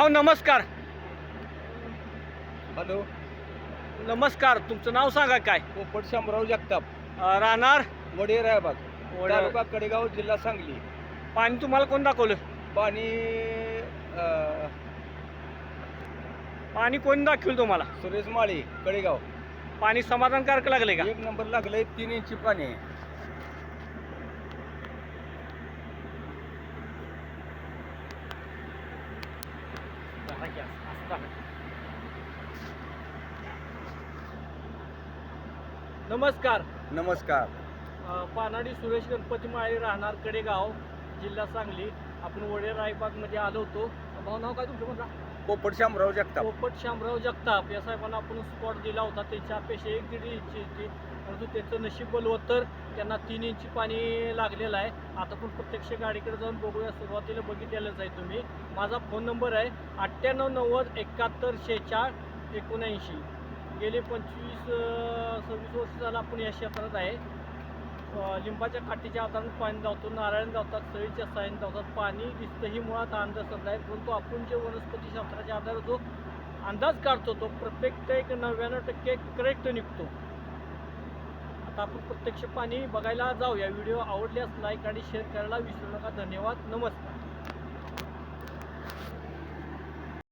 भाऊ नमस्कार. हॅलो. नमस्कार, तुमचं नाव सांगा काय? पोपट शामराव जगताप, राहणार वडे रायबाग, वडे- तालुका कडेगाव, जिल्हा सांगली. पाणी तुम्हाला कोण दाखवलं? पाणी पाणी कोण दाखवलं तुम्हाला? सुरेश माळी, कडेगाव. पाणी समाधानकारक लागले का? 1 नंबर लागलंय. 3 इंची पाणी आहे. नमस्कार. नमस्कार. पानाडी सुरेश गणपती माळी, राहणार कडेगाव, जिल्हा सांगली. आपण वडे रायबागमध्ये आलो होतो. भाऊ नाव काय तुमचं म्हटलं? पोपट शामराव जगताप. पोपट शामराव जगताप या साहेबांना आपण स्पॉट दिला होता. त्यांच्या अपेक्षा 1-1.5 इंची होती, परंतु त्यांचं नशीब बलवत्तर, त्यांना 3 इंची पाणी लागलेलं आहे. आता पण प्रत्यक्ष गाडीकडे जाऊन बघूया. सुरुवातीला बघितलेलंच आहे तुम्ही. माझा फोन नंबर आहे 9890 71 46 79. गेले 25-26 वर्ष झालं आपण या क्षेत्रात आहे. लिंबाच्या काठीच्या आधारानं पाणी धावतो, नारायण धावतात, सळीच्या सायन धावतात. पाणी दिसतं ही मुळात अंधश्रद्धा आहे, परंतु आपण जे वनस्पतीशास्त्राच्या आधारे जो अंदाज काढतो तो परफेक्ट 99% करेक्ट निघतो. आता आपण प्रत्यक्ष पाणी बघायला जाऊया. व्हिडिओ आवडल्यास लाईक आणि शेअर करायला विसरू नका. धन्यवाद. नमस्कार.